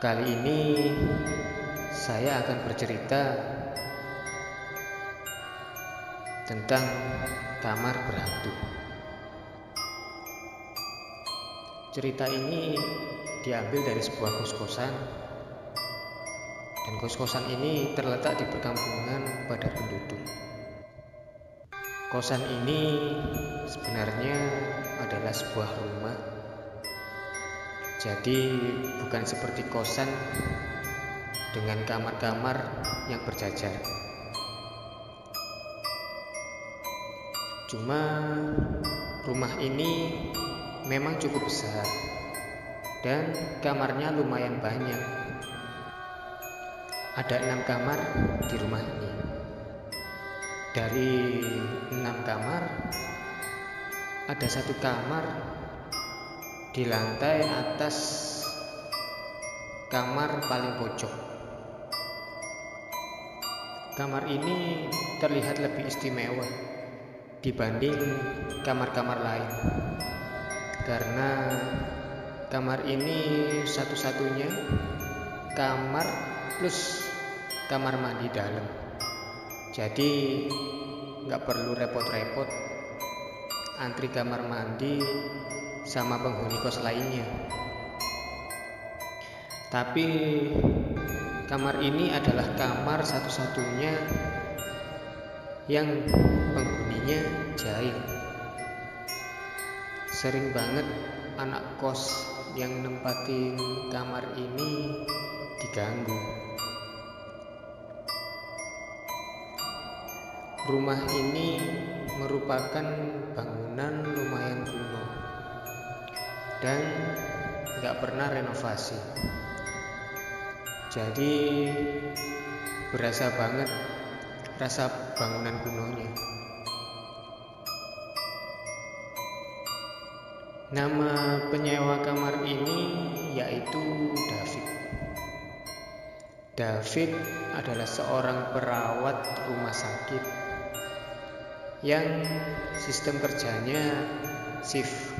Kali ini saya akan bercerita tentang kamar berhantu. Cerita ini diambil dari sebuah kos-kosan, dan kos-kosan ini terletak di perkampungan padat penduduk. Kosan ini sebenarnya adalah sebuah rumah, jadi bukan seperti kosan dengan kamar-kamar yang berjajar. Cuma rumah ini memang cukup besar dan kamarnya lumayan banyak. Ada 6 kamar di rumah ini. Dari 6 kamar, ada 1 kamar di lantai atas, kamar paling pojok. Kamar ini terlihat lebih istimewa dibanding kamar-kamar lain, karena kamar ini satu-satunya kamar plus kamar mandi dalam. Jadi nggak perlu repot-repot antri kamar mandi sama penghuni kos lainnya. Tapi kamar ini adalah kamar satu-satunya yang penghuninya jahil. Sering banget anak kos yang nempatin kamar ini diganggu. Rumah ini merupakan bangunan lumayan kuno dan nggak pernah renovasi. Jadi berasa banget rasa bangunan kunonya. Nama penyewa kamar ini yaitu David. David adalah seorang perawat rumah sakit yang sistem kerjanya shift.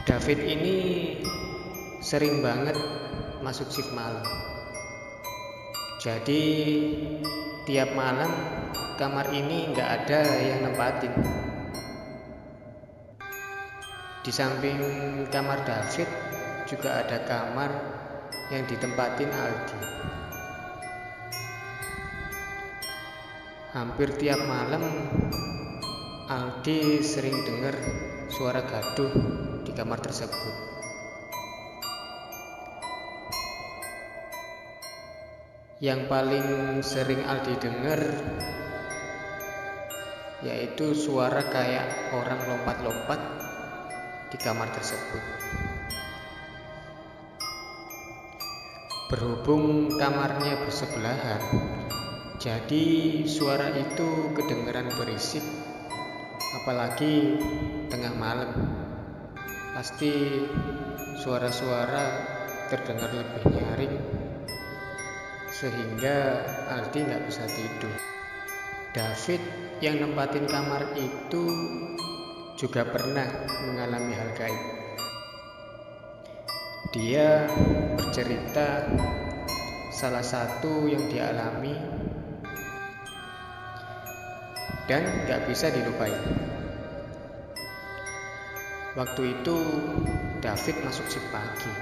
David ini sering banget masuk shift malam. Jadi tiap malam kamar ini nggak ada yang nempatin. Di samping kamar David juga ada kamar yang ditempatin Aldi. Hampir tiap malam Aldi sering dengar suara gaduh di kamar tersebut. Yang paling sering Aldi dengar yaitu suara kayak orang lompat-lompat di kamar tersebut. Berhubung kamarnya bersebelahan, jadi suara itu kedengaran berisik, apalagi tengah malam. Pasti suara-suara terdengar lebih nyaring, sehingga Aldi nggak bisa tidur. David yang nempatin kamar itu juga pernah mengalami hal gaib. Dia bercerita salah satu yang dialami dan gak bisa dilupain. Waktu itu David masuk shift pagi.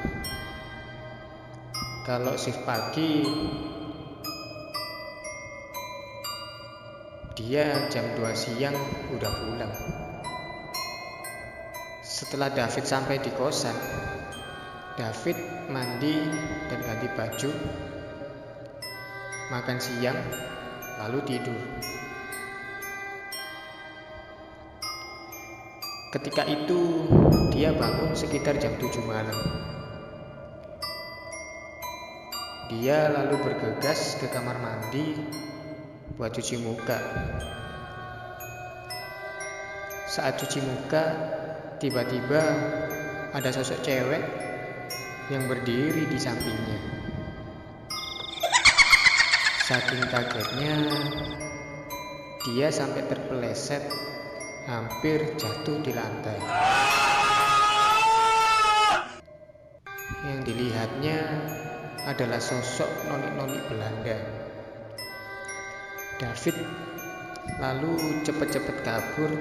Kalau shift pagi, dia jam 2 siang udah pulang. Setelah David sampai di kosan, David mandi dan ganti baju, makan siang, lalu tidur. Ketika itu dia bangun sekitar jam 7 malam. Dia lalu bergegas ke kamar mandi buat cuci muka. Saat cuci muka, tiba-tiba ada sosok cewek yang berdiri di sampingnya. Saking kagetnya, dia sampai terpeleset, hampir jatuh di lantai. Yang dilihatnya adalah sosok noni-noni Belanda. David lalu cepat-cepat kabur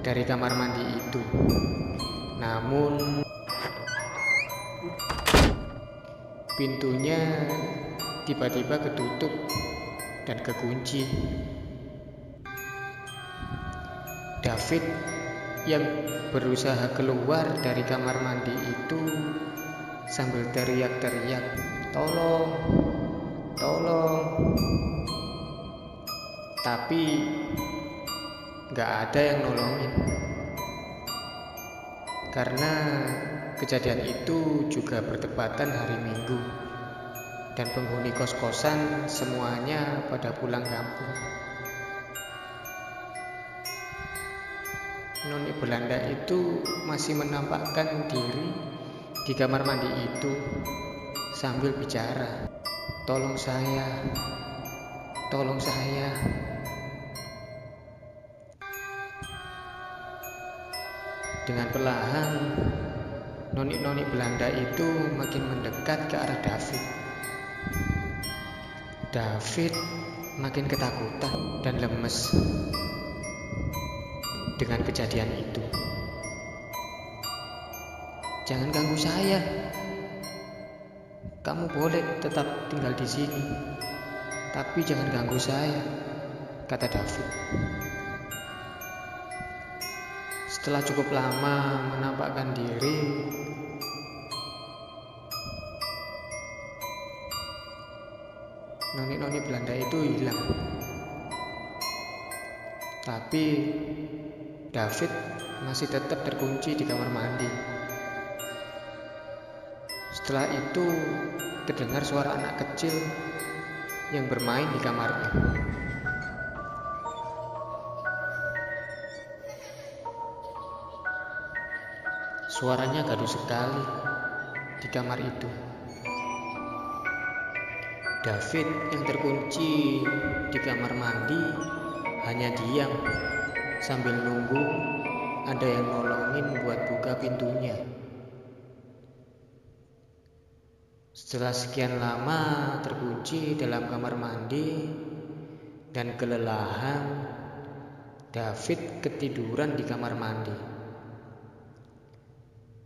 dari kamar mandi itu. Namun pintunya tiba-tiba ketutup dan kekunci. David yang berusaha keluar dari kamar mandi itu sambil teriak-teriak, "Tolong, tolong!" Tapi gak ada yang nolongin. Karena kejadian itu juga bertepatan hari Minggu, dan penghuni kos-kosan semuanya pada pulang kampung. Noni Belanda itu masih menampakkan diri di kamar mandi itu sambil bicara, "Tolong saya, tolong saya." Dengan perlahan, noni-noni Belanda itu makin mendekat ke arah David. David makin ketakutan dan lemes dengan kejadian itu. "Jangan ganggu saya. Kamu boleh tetap tinggal di sini, tapi jangan ganggu saya," kata David. Setelah cukup lama menampakkan diri, noni-noni Belanda itu hilang. Tapi David masih tetap terkunci di kamar mandi. Setelah itu terdengar suara anak kecil yang bermain di kamarnya. Suaranya gaduh sekali di kamar itu. David yang terkunci di kamar mandi hanya diam sambil nunggu ada yang nolongin buat buka pintunya. Setelah sekian lama terkunci dalam kamar mandi dan kelelahan, David ketiduran di kamar mandi.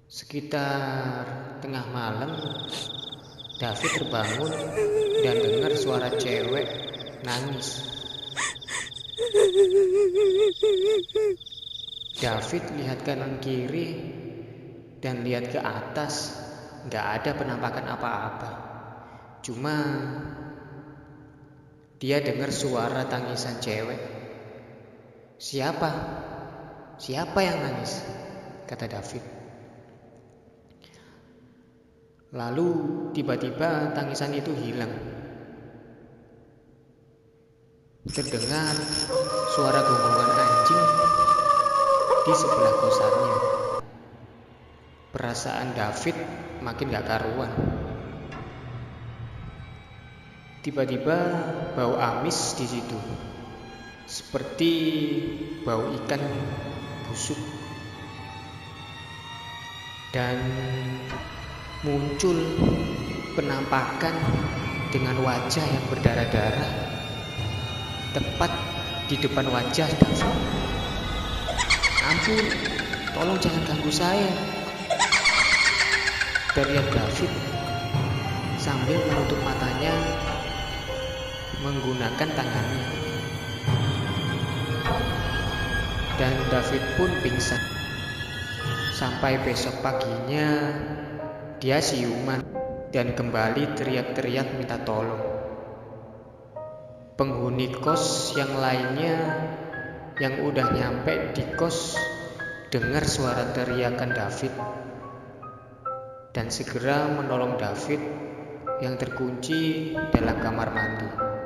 Sekitar tengah malam, David terbangun dan dengar suara cewek nangis. David lihat kanan kiri dan lihat ke atas, gak ada penampakan apa-apa. Cuma dia dengar suara tangisan cewek. Siapa? Siapa yang nangis?" kata David. Lalu tiba-tiba tangisan itu hilang. Terdengar suara gonggongan anjing di sebelah kosannya. Perasaan David makin gak karuan. Tiba-tiba bau amis di situ, seperti bau ikan busuk, dan muncul penampakan dengan wajah yang berdarah-darah tepat di depan wajah David. "Ampun, tolong jangan ganggu saya," teriak David sambil menutup matanya menggunakan tangannya. Dan David pun pingsan. Sampai besok paginya dia siuman dan kembali teriak-teriak minta tolong. Penghuni kos yang lainnya yang udah nyampe di kos dengar suara teriakan David dan segera menolong David yang terkunci dalam kamar mandi.